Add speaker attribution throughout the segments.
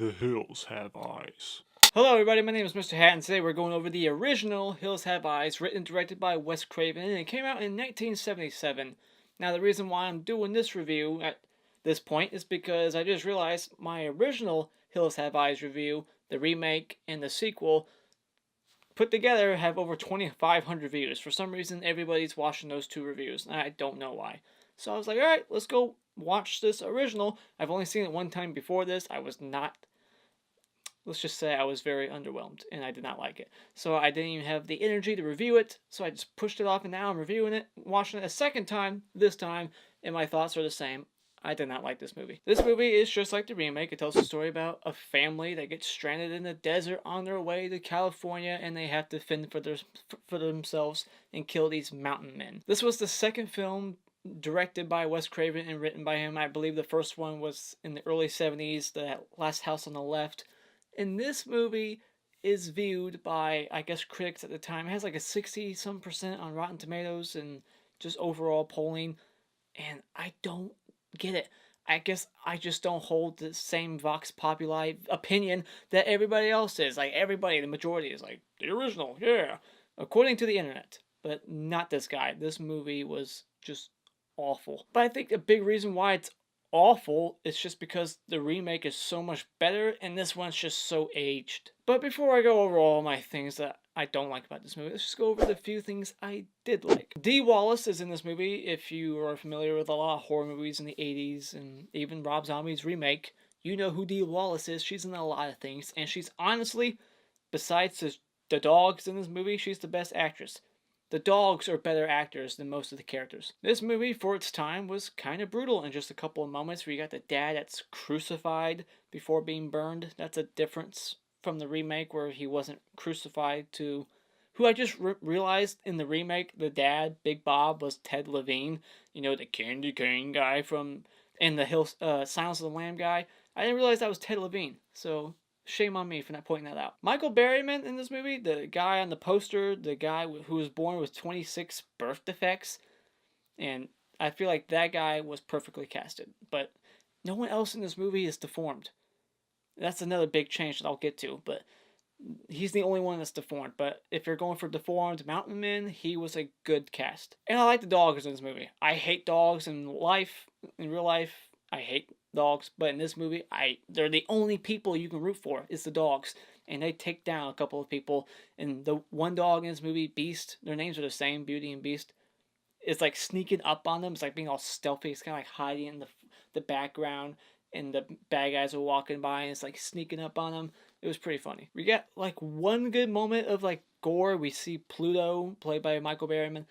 Speaker 1: The Hills Have Eyes.
Speaker 2: Hello everybody, my name is Mr. Hat, and today we're going over the original Hills Have Eyes, written and directed by Wes Craven, and it came out in 1977. Now the reason why I'm doing this review at this point is because I just realized my original Hills Have Eyes review, the remake, and the sequel, put together have over 2,500 views. For some reason, everybody's watching those two reviews, and I don't know why. So I was like, alright, let's go watch this original. I've only seen it one time before this. Let's just say I was very underwhelmed, and I did not like it. So I didn't even have the energy to review it, so I just pushed it off, and now I'm reviewing it, watching it a second time, this time, and my thoughts are the same. I did not like this movie. This movie is just like the remake. It tells a story about a family that gets stranded in the desert on their way to California, and they have to fend for themselves and kill these mountain men. This was the second film directed by Wes Craven and written by him. I believe the first one was in the early 70s, The Last House on the Left. And this movie is viewed by, I guess, critics at the time. It has like a 60-some% on Rotten Tomatoes and just overall polling. And I don't get it. I guess I just don't hold the same Vox Populi opinion that everybody else is. Like, everybody, the majority is like, the original, yeah. According to the internet. But not this guy. This movie was just awful. But I think the big reason why it's awful, it's just because the remake is so much better and this one's just so aged. But before I go over all my things that I don't like about this movie, let's just go over the few things I did like. Dee Wallace is in this movie. If you are familiar with a lot of horror movies in the 80s and even Rob Zombie's remake, you know who Dee Wallace is. She's in a lot of things, and she's honestly, besides the dogs in this movie, she's the best actress. The dogs are better actors than most of the characters. This movie, for its time, was kind of brutal in just a couple of moments where you got the dad that's crucified before being burned. That's a difference from the remake where he wasn't crucified to... Who I just realized in the remake, the dad, Big Bob, was Ted Levine. You know, the candy cane guy from... And the Silence of the Lamb guy. I didn't realize that was Ted Levine. So... shame on me for not pointing that out. Michael Berryman in this movie, the guy on the poster, the guy who was born with 26 birth defects, and I feel like that guy was perfectly casted. But no one else in this movie is deformed. That's another big change that I'll get to, but he's the only one that's deformed. But if you're going for deformed mountain men, he was a good cast. And I like the dogs in this movie. I hate dogs in real life. I hate dogs, but in this movie, they're the only people you can root for is the dogs, and they take down a couple of people. And the one dog in this movie, Beast, their names are the same, Beauty and Beast, is like sneaking up on them. It's like being all stealthy. It's kind of like hiding in the background, and the bad guys are walking by, and it's like sneaking up on them. It was pretty funny. We got like one good moment of like gore. We see Pluto, played by Michael Berryman.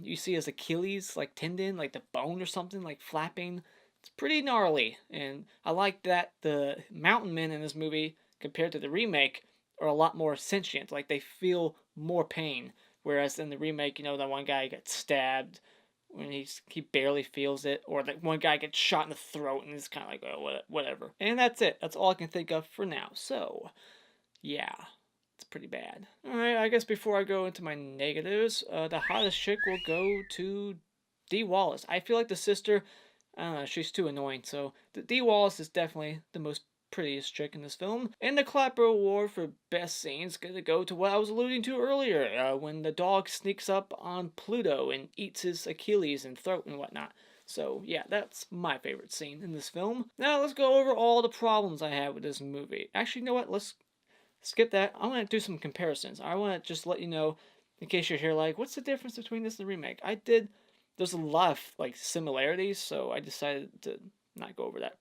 Speaker 2: You see his Achilles like tendon, like the bone or something, like flapping. It's pretty gnarly, and I like that the mountain men in this movie, compared to the remake, are a lot more sentient. Like, they feel more pain, whereas in the remake, you know, that one guy gets stabbed when he barely feels it, or that one guy gets shot in the throat, and it's kind of like, oh, whatever. And that's it. That's all I can think of for now. So, yeah, it's pretty bad. Alright, I guess before I go into my negatives, the hottest chick will go to Dee Wallace. I feel like the sister... I don't know, she's too annoying, so Dee Wallace is definitely the most prettiest chick in this film. And the Clapper Award for Best Scene's gonna go to what I was alluding to earlier, when the dog sneaks up on Pluto and eats his Achilles and throat and whatnot. So, yeah, that's my favorite scene in this film. Now, let's go over all the problems I have with this movie. Actually, you know what? Let's skip that. I want to do some comparisons. I want to just let you know, in case you're here like, what's the difference between this and the remake? There's a lot of like similarities, so I decided to not go over that.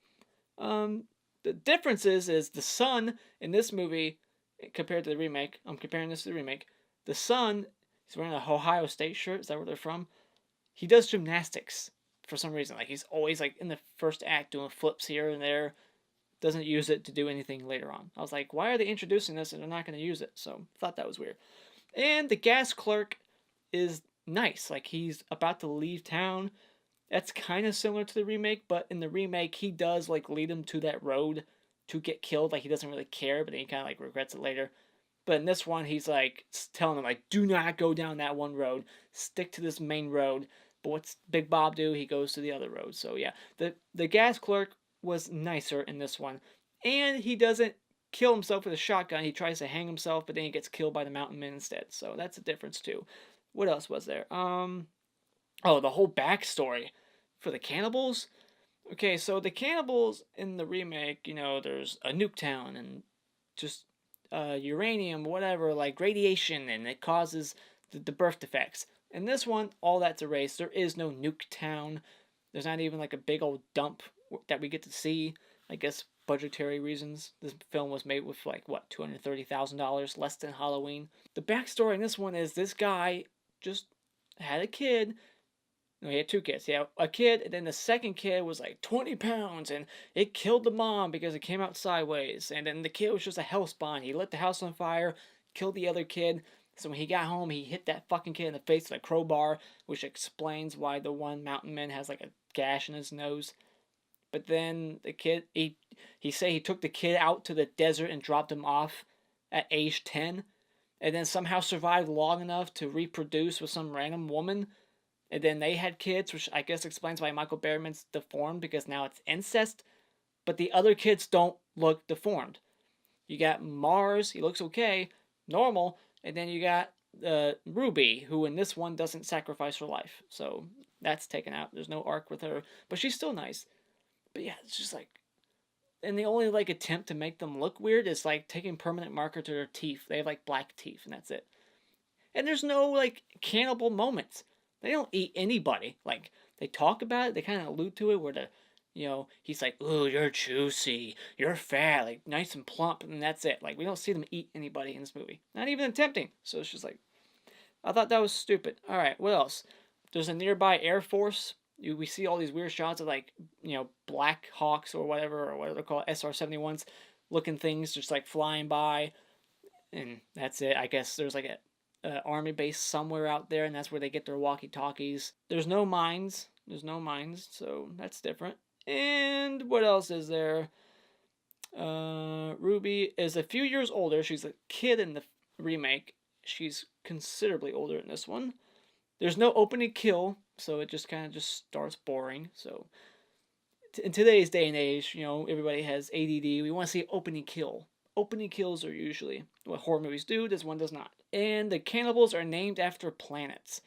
Speaker 2: The difference is the son in this movie compared to the remake. I'm comparing this to the remake. The son, he's wearing a Ohio State shirt. Is that where they're from? He does gymnastics for some reason. Like, he's always like in the first act doing flips here and there. Doesn't use it to do anything later on. I was like, why are they introducing this and they're not going to use it? So I thought that was weird. And the gas clerk is nice. Like, he's about to leave town. That's kind of similar to the remake, but in the remake, he does like lead him to that road to get killed. Like, he doesn't really care, but then he kind of like regrets it later. But in this one, he's like telling him like, do not go down that one road. Stick to this main road. But what's Big Bob do? He goes to the other road. So yeah, the gas clerk was nicer in this one. And he doesn't kill himself with a shotgun. He tries to hang himself, but then he gets killed by the mountain men instead. So that's a difference too. What else was there? Oh, the whole backstory for the cannibals. Okay, so the cannibals in the remake, there's a nuke town and just uranium, whatever, like radiation, and it causes the birth defects. In this one, all that's erased. There is no nuke town. There's not even like a big old dump that we get to see. I guess budgetary reasons. This film was made with like what, $230,000, less than Halloween. The backstory in this one is this guy just had a kid. No, he had two kids. Yeah, a kid, and then the second kid was like 20 pounds, and it killed the mom because it came out sideways. And then the kid was just a hellspawn. He lit the house on fire, killed the other kid. So when he got home, he hit that fucking kid in the face with a crowbar, which explains why the one mountain man has like a gash in his nose. But then the kid, he said he took the kid out to the desert and dropped him off at age 10, and then somehow survived long enough to reproduce with some random woman. And then they had kids, which I guess explains why Michael Berryman's deformed, because now it's incest. But the other kids don't look deformed. You got Mars, he looks okay, normal. And then you got Ruby, who in this one doesn't sacrifice her life. So that's taken out. There's no arc with her. But she's still nice. But yeah, it's just like... And the only like attempt to make them look weird is like taking permanent marker to their teeth. They have like black teeth, and that's it. And there's no like cannibal moments. They don't eat anybody. Like, they talk about it, they kind of allude to it, where he's like, ooh, you're juicy, you're fat, like, nice and plump, and that's it. Like, we don't see them eat anybody in this movie. Not even attempting. So it's just like, I thought that was stupid. Alright, what else? There's a nearby Air Force. We see all these weird shots of, like, Black Hawks or whatever they're called, SR-71s, looking things just, like, flying by. And that's it. I guess there's, like, army base somewhere out there, and that's where they get their walkie-talkies. There's no mines, so that's different. And what else is there? Ruby is a few years older. She's a kid in the remake. She's considerably older in this one. There's no opening kill, so it just kind of starts boring. So in today's day and age, everybody has ADD. We want to see opening kill. Opening kills are usually what horror movies do. This one does not. And the cannibals are named after planets.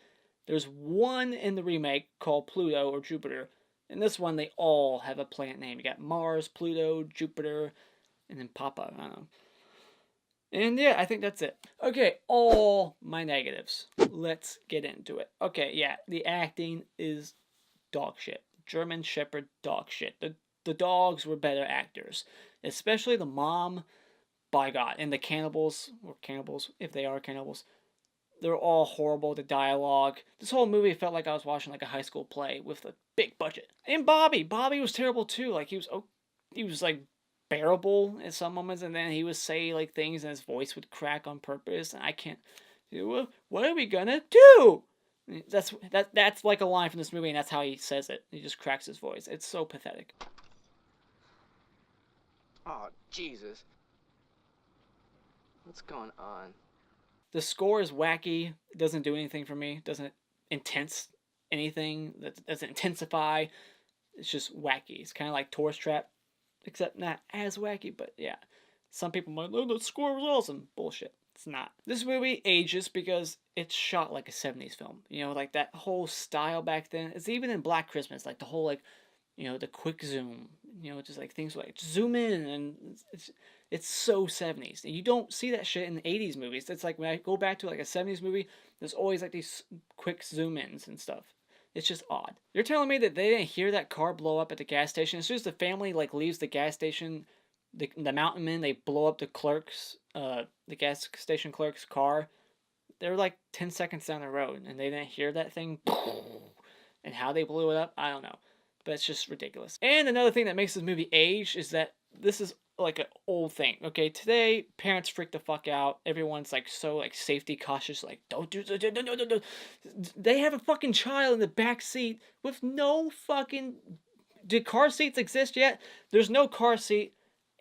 Speaker 2: There's one in the remake called Pluto or Jupiter. In this one, they all have a planet name. You got Mars, Pluto, Jupiter, and then Papa. I don't know. And yeah, I think that's it. Okay, all my negatives. Let's get into it. Okay, yeah, the acting is dog shit. German Shepherd dog shit. The dogs were better actors. Especially the mom. By God. And the cannibals, or cannibals, if they are cannibals, they're all horrible. The dialogue. This whole movie felt like I was watching like a high school play with a big budget. And Bobby was terrible too. Like he was like bearable at some moments, and then he would say like things and his voice would crack on purpose, and I can't... What are we gonna do? That's like a line from this movie, and that's how he says it. He just cracks his voice. It's so pathetic.
Speaker 3: Oh, Jesus. What's going on?
Speaker 2: The score is wacky. It doesn't do anything for me. It doesn't intense anything. That doesn't intensify. It's just wacky. It's kind of like Tourist Trap, except not as wacky. But yeah, some people might, oh, the score was awesome. Bullshit. It's not. This movie ages because it's shot like a 70s film. Like that whole style back then. It's even in Black Christmas. Like the whole like, the quick zoom. Just like things like zoom in, and it's so 70s. And you don't see that shit in the 80s movies. It's like when I go back to like a 70s movie, there's always like these quick zoom ins and stuff. It's just odd. You're telling me that they didn't hear that car blow up at the gas station? As soon as the family like leaves the gas station, the mountain men, they blow up the gas station clerk's car. They're like 10 seconds down the road, and they didn't hear that thing. And how they blew it up, I don't know. But it's just ridiculous. And another thing that makes this movie age is that this is like an old thing. Okay, today parents freak the fuck out. Everyone's like so like safety cautious. Like don't do. They have a fucking child in the back seat with no fucking. Did car seats exist yet? There's no car seat,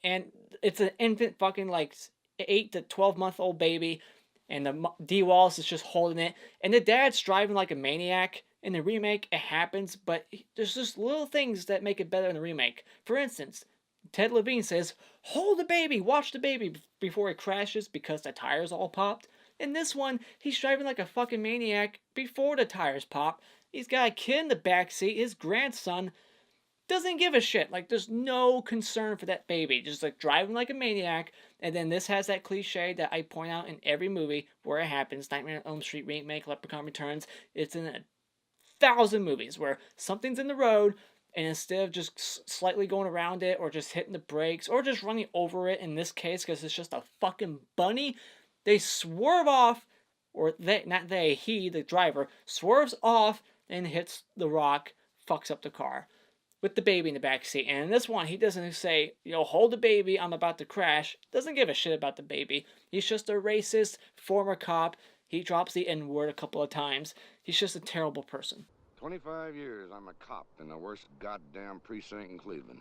Speaker 2: and it's an infant fucking like 8 to 12-month-old baby, and the Dee Wallace is just holding it, and the dad's driving like a maniac. In the remake, it happens, but there's just little things that make it better in the remake. For instance, Ted Levine says, hold the baby, watch the baby before it crashes because the tires all popped. In this one, he's driving like a fucking maniac before the tires pop. He's got a kid in the backseat, his grandson doesn't give a shit. Like, there's no concern for that baby. Just like driving like a maniac. And then this has that cliche that I point out in every movie where it happens. Nightmare on Elm Street remake, Leprechaun Returns. It's in 1,000 movies where something's in the road, and instead of just slightly going around it or just hitting the brakes or just running over it, in this case because it's just a fucking bunny, they swerve off, or he, the driver, swerves off and hits the rock, fucks up the car with the baby in the back seat. And in this one, he doesn't say, hold the baby, I'm about to crash. Doesn't give a shit about the baby. He's just a racist former cop. He drops the N-word a couple of times. He's just a terrible person.
Speaker 4: 25 years I'm a cop in the worst goddamn precinct in Cleveland.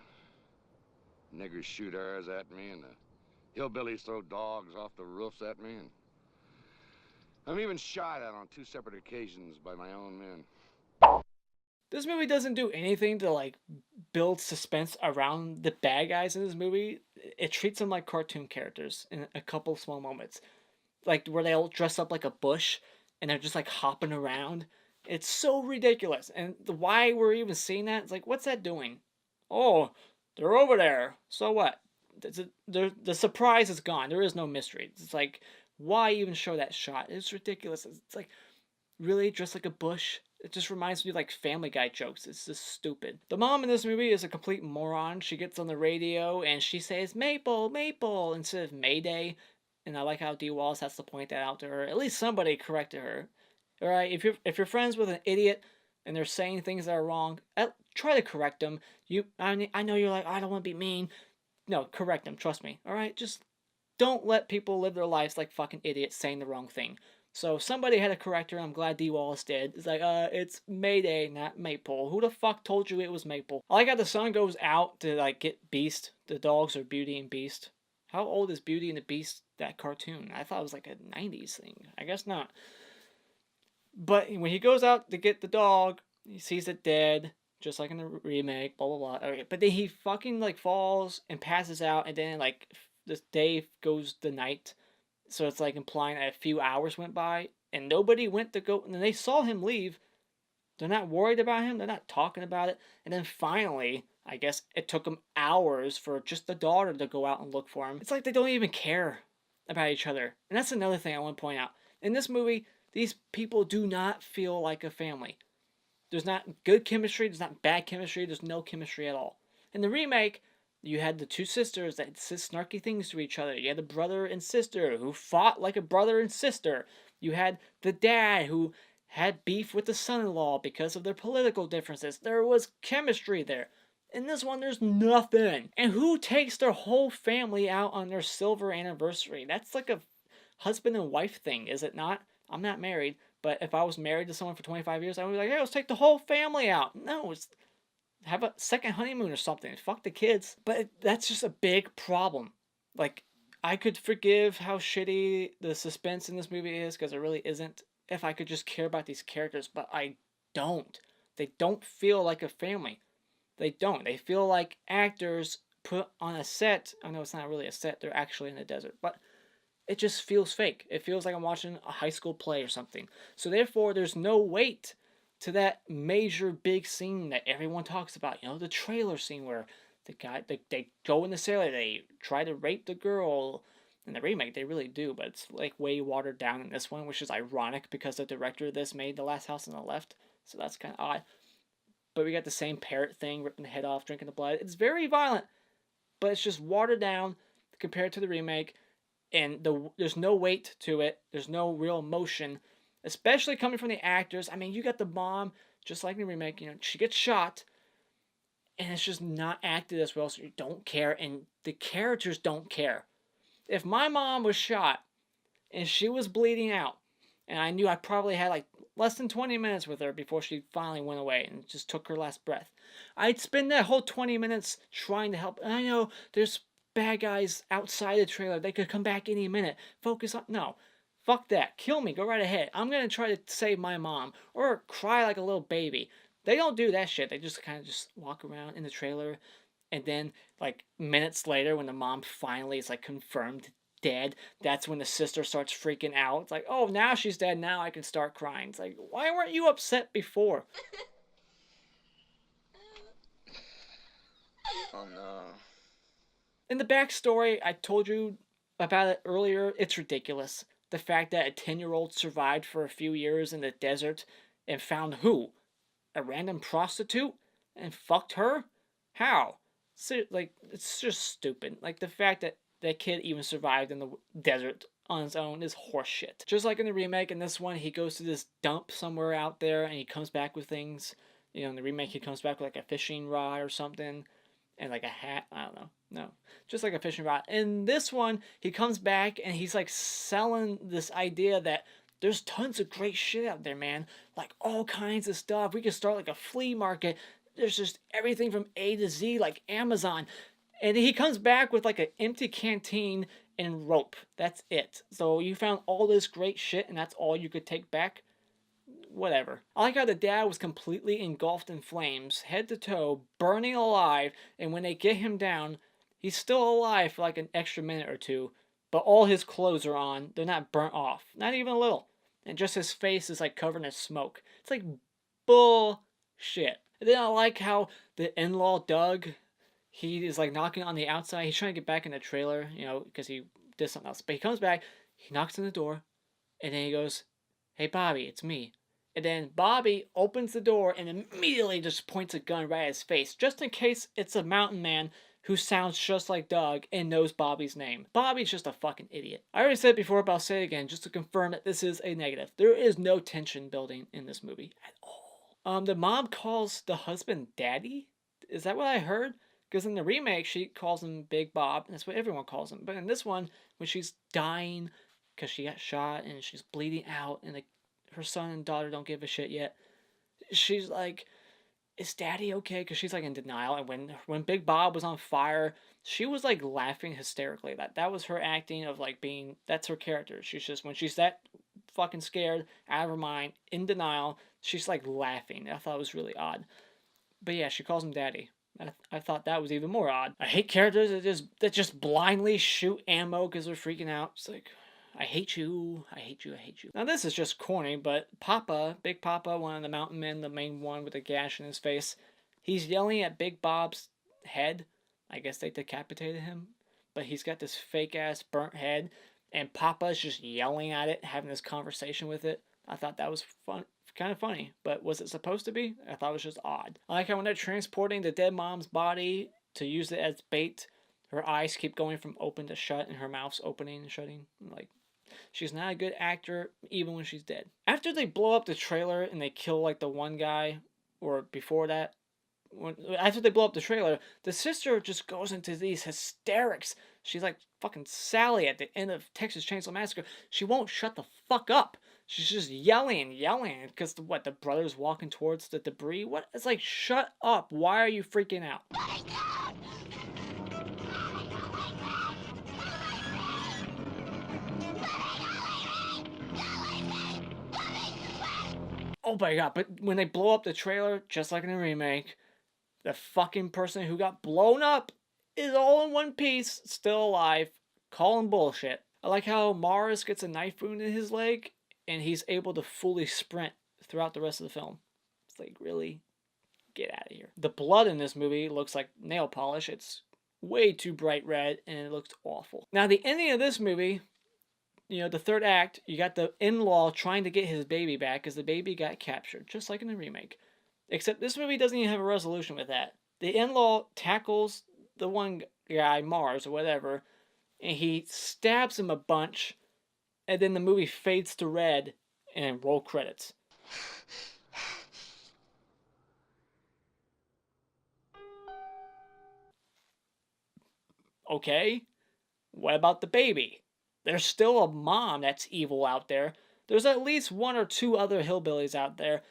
Speaker 4: Niggers shoot arrows at me, and the hillbillies throw dogs off the roofs at me, and I'm even shot at on 2 separate occasions by my own men.
Speaker 2: This movie doesn't do anything to, like, build suspense around the bad guys in this movie. It treats them like cartoon characters in a couple small moments. Like, where they all dress up like a bush, and they're just, like, hopping around. It's so ridiculous. And why we're even seeing that, it's like, what's that doing? Oh, they're over there. So what? The surprise is gone. There is no mystery. It's like, why even show that shot? It's ridiculous. It's like, really? Dressed like a bush? It just reminds me of like Family Guy jokes. It's just stupid. The mom in this movie is a complete moron. She gets on the radio and she says, Maple, Maple, instead of Mayday. And I like how Dee Wallace has to point that out to her. At least somebody corrected her. Alright, if you're friends with an idiot and they're saying things that are wrong, try to correct them. I know you're like, I don't want to be mean. No, correct them, trust me. Alright, just don't let people live their lives like fucking idiots saying the wrong thing. So somebody had to correct her, and I'm glad Dee Wallace did. It's like, it's Mayday, not Maple. Who the fuck told you it was Maple? I like how the son goes out to, like, get Beast. The dogs are Beauty and Beast. How old is Beauty and the Beast, that cartoon? I thought it was like a 90s thing. I guess not. But when he goes out to get the dog, he sees it dead, just like in the remake, blah, blah, blah. Okay, but then he fucking, like, falls and passes out, and then, like, this day goes the night. So it's like implying that a few hours went by and nobody went to go, and then they saw him leave. They're not worried about him. They're not talking about it. And then finally, I guess it took them hours for just the daughter to go out and look for him. It's like they don't even care about each other. And that's another thing I want to point out. In this movie, these people do not feel like a family. There's not good chemistry. There's not bad chemistry. There's no chemistry at all. In the remake, you had the 2 sisters that said snarky things to each other. You had the brother and sister who fought like a brother and sister. You had the dad who had beef with the son-in-law because of their political differences. There was chemistry there. In this one, there's nothing. And who takes their whole family out on their silver anniversary? That's like a husband and wife thing, is it not? I'm not married, but if I was married to someone for 25 years, I would be like, hey, let's take the whole family out. No, it's have a second honeymoon or something. Fuck the kids. But that's just a big problem. Like, I could forgive how shitty the suspense in this movie is, because it really isn't, if I could just care about these characters, but I don't. They don't feel like a family. They don't. They feel like actors put on a set. I know it's not really a set. They're actually in the desert. But it just feels fake. It feels like I'm watching a high school play or something. So therefore, there's no weight to that major big scene that everyone talks about. You know, the trailer scene where the guy, they go in the cellar, they try to rape the girl. In the remake, they really do, but it's like way watered down in this one, which is ironic because the director of this made The Last House on the Left, so that's kind of odd. But we got the same parrot thing, ripping the head off, drinking the blood. It's very violent, but it's just watered down compared to the remake, and there's no weight to it. There's no real emotion, especially coming from the actors. I mean, you got the mom, just like in the remake, you know, she gets shot, and it's just not acted as well, so you don't care, and the characters don't care. If my mom was shot, and she was bleeding out, and I knew I probably had like less than 20 minutes with her before she finally went away and just took her last breath, I'd spend that whole 20 minutes trying to help. And I know there's bad guys outside the trailer. They could come back any minute. Focus on... No. Fuck that. Kill me. Go right ahead. I'm going to try to save my mom. Or cry like a little baby. They don't do that shit. They just kind of just walk around in the trailer And then, like, minutes later, when the mom finally is, like, confirmed dead, that's when the sister starts freaking out. It's like, oh, now she's dead, now I can start crying. It's like, why weren't you upset before?
Speaker 3: Oh no.
Speaker 2: In the backstory, I told you about it earlier, it's ridiculous. The fact that a 10-year-old survived for a few years in the desert and found who? A random prostitute? And fucked her? How? Like, it's just stupid. Like, the fact that that kid even survived in the desert on his own is horseshit. Just like in the remake, in this one, he goes to this dump somewhere out there and he comes back with things. You know, in the remake, he comes back with like a fishing rod or something and like a hat. I don't know. No, just like a fishing rod. In this one, he comes back and he's like selling this idea that there's tons of great shit out there, man. Like all kinds of stuff. We could start like a flea market. There's just everything from A to Z, like Amazon. And he comes back with like an empty canteen and rope. That's it. So you found all this great shit and that's all you could take back? Whatever. I like how the dad was completely engulfed in flames, head to toe, burning alive, and when they get him down, he's still alive for like an extra minute or two, but all his clothes are on. They're not burnt off. Not even a little. And just his face is like covered in smoke. It's like bullshit. And then I like how the in-law Doug, he is like knocking on the outside. He's trying to get back in the trailer, you know, because he did something else. But he comes back, he knocks on the door, and then he goes, "Hey Bobby, it's me." And then Bobby opens the door and immediately just points a gun right at his face, just in case it's a mountain man who sounds just like Doug and knows Bobby's name. Bobby's just a fucking idiot. I already said it before, but I'll say it again just to confirm that this is a negative. There is no tension building in this movie at all. The mom calls the husband Daddy? Is that what I heard? Because in the remake, she calls him Big Bob, and that's what everyone calls him. But in this one, when she's dying because she got shot and she's bleeding out and her son and daughter don't give a shit yet, she's like, is Daddy okay? Because she's like in denial. And when Big Bob was on fire, she was like laughing hysterically. That was her acting of like being, that's her character. She's just, when she's that fucking scared, out of her mind, in denial, she's like laughing. I thought it was really odd. But yeah, she calls him Daddy. I thought that was even more odd. I hate characters that just blindly shoot ammo because they're freaking out. It's like, I hate you, I hate you, I hate you. Now this is just corny, but Papa, Big Papa, one of the mountain men, the main one with the gash in his face, he's yelling at Big Bob's head. I guess they decapitated him. But he's got this fake ass burnt head, and Papa's just yelling at it, having this conversation with it. I thought that was fun. Kind of funny, but was it supposed to be? I thought it was just odd. I like how when they're transporting the dead mom's body to use it as bait, her eyes keep going from open to shut and her mouth's opening and shutting. Like, she's not a good actor even when she's dead. After they blow up the trailer and they kill like the one guy, or before that, after they blow up the trailer, the sister just goes into these hysterics. She's like fucking Sally at the end of Texas Chainsaw Massacre. She won't shut the fuck up. She's just yelling because the brother's walking towards the debris. What? It's like, shut up. Why are you freaking out? Oh my god, but when they blow up the trailer, just like in the remake, the fucking person who got blown up is all in one piece, still alive, calling bullshit. I like how Mars gets a knife wound in his leg, and he's able to fully sprint throughout the rest of the film. It's like, really? Get out of here. The blood in this movie looks like nail polish. It's way too bright red, and it looks awful. Now, the ending of this movie, you know, the third act, you got the in-law trying to get his baby back because the baby got captured, just like in the remake. Except this movie doesn't even have a resolution with that. The in-law tackles the one guy, Mars or whatever, and he stabs him a bunch, and then the movie fades to red and roll credits. Okay, what about the baby? There's still a mom that's evil out there. There's at least one or two other hillbillies out there.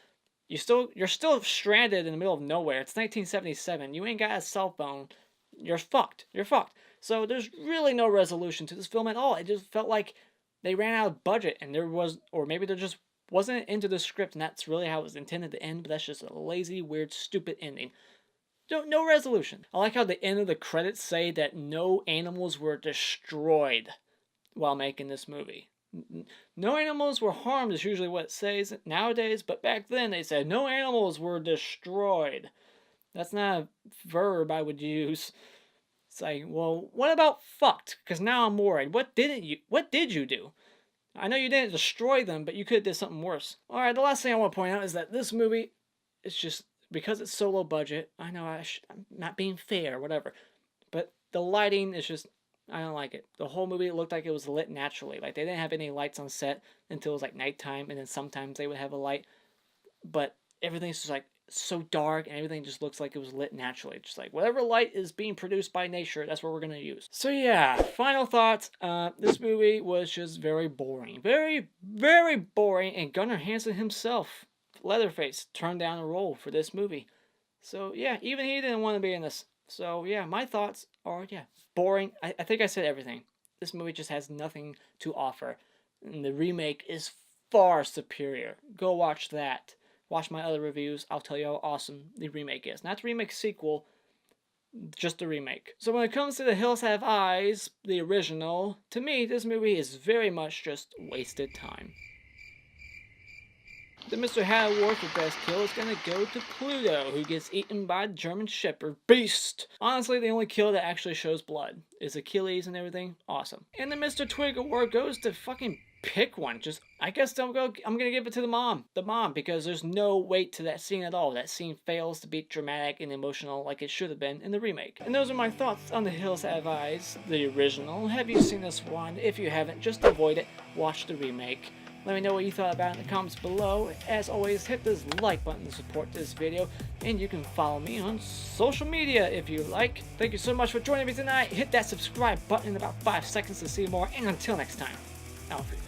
Speaker 2: You're still stranded in the middle of nowhere. It's 1977. You ain't got a cell phone. You're fucked. You're fucked. So there's really no resolution to this film at all. It just felt like they ran out of budget and there was, or maybe there just wasn't into the script and that's really how it was intended to end, but that's just a lazy, weird, stupid ending. No resolution. I like how the end of the credits say that no animals were destroyed while making this movie. No animals were harmed is usually what it says nowadays, but back then they said no animals were destroyed. That's not a verb I would use. It's like, well, what about fucked? Because now I'm worried. What did you do? I know you didn't destroy them, but you could have did something worse. Alright, the last thing I want to point out is that this movie is just, because it's so low budget, I know I'm not being fair or whatever, but the lighting is just, I don't like it. The whole movie looked like it was lit naturally. Like, they didn't have any lights on set until it was like nighttime, and then sometimes they would have a light, but everything's just like so dark, and everything just looks like it was lit naturally. Just like whatever light is being produced by nature, that's what we're gonna use. So yeah, final thoughts. This movie was just very boring. Very, very boring, and Gunnar Hansen himself, Leatherface, turned down a role for this movie. So yeah, even he didn't want to be in this. So yeah, my thoughts are, yeah, boring. I think I said everything. This movie just has nothing to offer. And the remake is far superior. Go watch that. Watch my other reviews. I'll tell you how awesome the remake is. Not the remake sequel, just the remake. So when it comes to The Hills Have Eyes, the original, to me, this movie is very much just wasted time. The Mr. Hat Award for Best Kill is gonna go to Pluto, who gets eaten by a German Shepherd Beast. Honestly, the only kill that actually shows blood is Achilles and everything. Awesome. And the Mr. Twig Award goes to fucking pick one. Just, I guess I'm gonna give it to the mom. The mom, because there's no weight to that scene at all. That scene fails to be dramatic and emotional like it should have been in the remake. And those are my thoughts on The Hills Have Eyes, the original. Have you seen this one? If you haven't, just avoid it. Watch the remake. Let me know what you thought about it in the comments below. As always, hit this like button to support this video, and you can follow me on social media if you like. Thank you so much for joining me tonight. Hit that subscribe button in about 5 seconds to see more, and until next time, Alfred.